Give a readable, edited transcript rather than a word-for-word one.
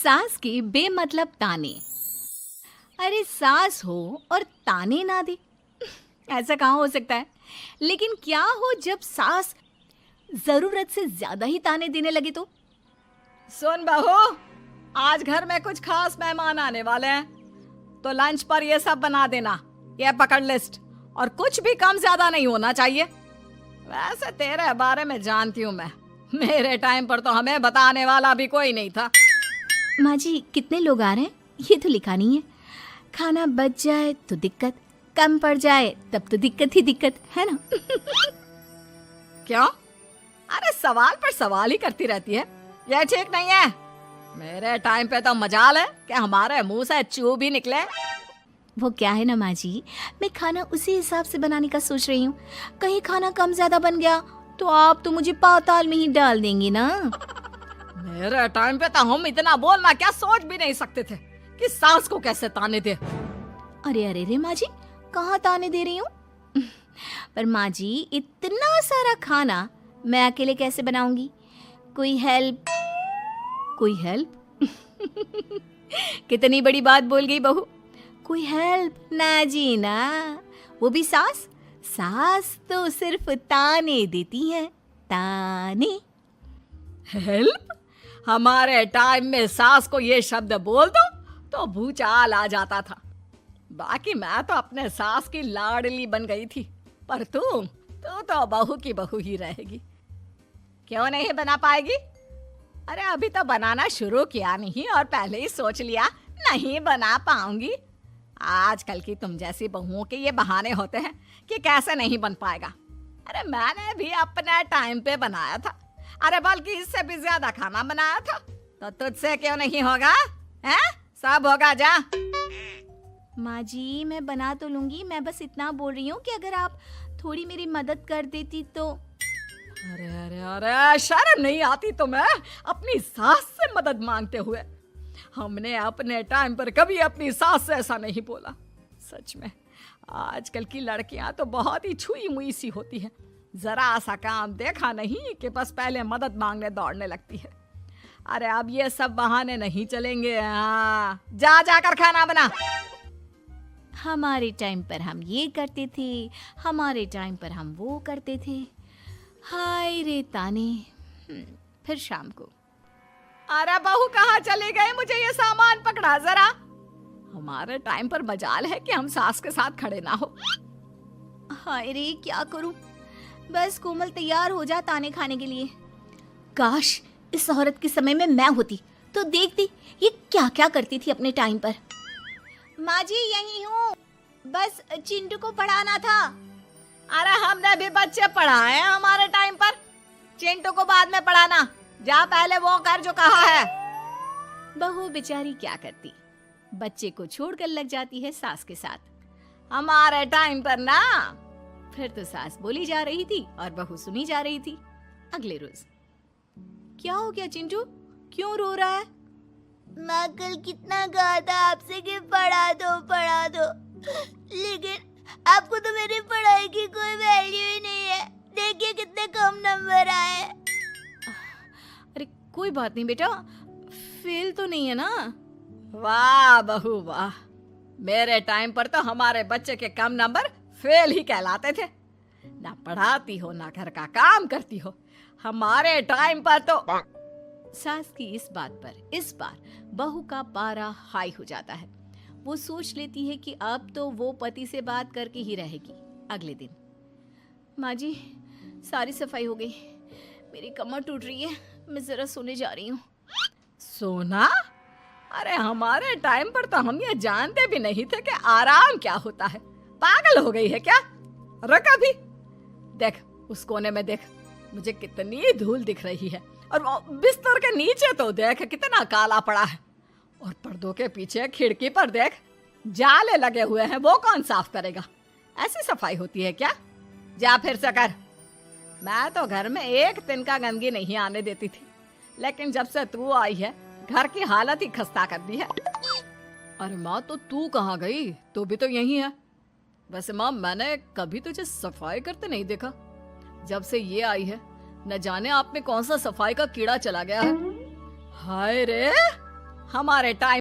सास के बेमतलब ताने। अरे सास हो और ताने ना दे, ऐसा कहाँ हो सकता है। लेकिन क्या हो जब सास जरूरत से ज्यादा ही ताने देने लगे तो। सुन बहू, आज घर में कुछ खास मेहमान आने वाले हैं, तो लंच पर ये सब बना देना। ये पकड़ लिस्ट, और कुछ भी कम ज्यादा नहीं होना चाहिए। वैसे तेरे बारे में जानती हूँ मैं, मेरे टाइम पर तो हमें बताने वाला भी कोई नहीं था। माँ जी कितने लोग आ रहे हैं ये तो लिखा नहीं है। खाना बच जाए तो दिक्कत, कम पड़ जाए तब तो दिक्कत ही दिक्कत है ना। क्यों? अरे सवाल पर सवाल ही करती रहती है, ये ठीक नहीं है। मेरे टाइम पे तो मजाल है कि हमारे मुंह से चू भी निकले। वो क्या है ना माँ जी, मैं खाना उसी हिसाब से बनाने का सोच रही हूँ। कहीं खाना कम ज्यादा बन गया तो आप तो मुझे पाताल में ही डाल देंगी ना। मेरे टाइम पे तो हम इतना बोलना क्या सोच भी नहीं सकते थे कि सास को कैसे ताने दे। अरे अरे रे माँ जी, कहाँ ताने दे रही हूँ। पर माँ जी इतना सारा खाना मैं अकेले कैसे बनाऊंगी। कोई हेल्प, कोई हेल्प। कितनी बड़ी बात बोल गई बहू। कोई हेल्प ना जी ना, वो भी सास। सास तो सिर्फ ताने देती है, ताने। हेल्प? हमारे टाइम में सास को ये शब्द बोल दो तो भूचाल आ जाता था। बाकी मैं तो अपने सास की लाडली बन गई थी, पर तू तो बहू की बहू ही रहेगी। क्यों नहीं बना पाएगी? अरे अभी तो बनाना शुरू किया नहीं और पहले ही सोच लिया नहीं बना पाऊंगी। आजकल की तुम जैसी बहुओं के ये बहाने होते हैं कि कैसे नहीं बन पाएगा। अरे मैंने भी अपने टाइम पे बनाया था, अरे बल्कि इससे भी ज्यादा खाना बनाया था, तो तुझसे क्यों नहीं होगा? हैं? सब होगा जा। माँ जी मैं बना तो लूंगी, मैं बस इतना बोल रही हूँ कि अगर आप थोड़ी मेरी मदद कर देती तो। अरे अरे अरे, शर्म नहीं आती तुम्हें अपनी सास से मदद मांगते हुए? हमने अपने टाइम पर कभी अपनी सास से ऐसा नहीं बोला। सच में आजकल की लड़कियां तो बहुत ही छुई मुई सी होती हैं। जरा सा काम देखा नहीं कि बस पहले मदद मांगने दौड़ने लगती है। अरे अब ये सब बहाने नहीं चलेंगे। हाँ, जा जाकर खाना बना। हमारे टाइम पर हम ये करते थे, हमारे टाइम पर हम वो करते थे। हाय रे ताने। फिर शाम को। अरे बहू कहाँ चले गए? मुझे ये सामान पकड़ा जरा। हमारे टाइम पर मजाल है कि हम सास के साथ खड़े ना हो। हाय रे क्या करूं, बस कोमल तैयार हो जा ताने खाने के लिए। काश इस औरत के समय में मैं होती तो देखती ये क्या क्या करती थी अपने टाइम पर। माँ जी यही हूँ, बस चिंटू को पढ़ाना था। अरे हमने भी बच्चे पढ़ाए हैं हमारे टाइम पर, चिंटू को बाद में पढ़ाना। जा पहले वो कर जो कहा है। बहू बेचारी क्या करती, बच्चे को छोड़कर लग जाती है सास के साथ। हमारे टाइम पर ना। फिर तो सास बोली जा रही थी और बहू सुनी जा रही थी। अगले रोज। क्या हो गया चिंटू, क्यों रो रहा है? माँ कल कितना कहा था आपसे कि पढ़ा दो, लेकिन आपको तो मेरी पढ़ाई की कोई वैल्यू ही नहीं है। देखिए कितने कम नंबर आए। अरे कोई बात नहीं बेटा, फेल तो नहीं है ना। वाह बहू वाह, मेरे टाइम पर तो हमारे बच्चे के कम नंबर फेल ही कहलाते थे। ना पढ़ाती हो ना घर का काम करती हो। हमारे टाइम पर तो। सास की इस बात पर इस बार बहू का पारा हाई हो जाता है। वो सोच लेती है कि अब तो वो पति से बात करके ही रहेगी। अगले दिन। माँ जी सारी सफाई हो गई, मेरी कमर टूट रही है, मैं जरा सोने जा रही हूँ। सोना? अरे हमारे टाइम पर तो हम ये जानते भी नहीं थे कि आराम क्या होता है। पागल हो गई है क्या? रुक अभी। देख उस कोने में देख, मुझे कितनी धूल दिख रही है, और वो बिस्तर के नीचे तो देख कितना काला पड़ा है, और पर्दों के पीछे खिड़की पर देख जाले लगे हुए हैं। वो कौन साफ करेगा? ऐसी सफाई होती है क्या? जा फिर से कर। मैं तो घर में एक दिन का गंदगी नहीं आने देती थी, लेकिन जब से तू आई है घर की हालत ही खस्ता कर दी है। अरे माँ तो तू कहाँ गई? तू भी तो यही है। वैसे माँ मैंने कभी तुझे सफाई करते नहीं देखा। जब से ये आई है न जाने आप में कौन सा सफाई का कीड़ा चला गया है। हाय रे, हमारे टाइम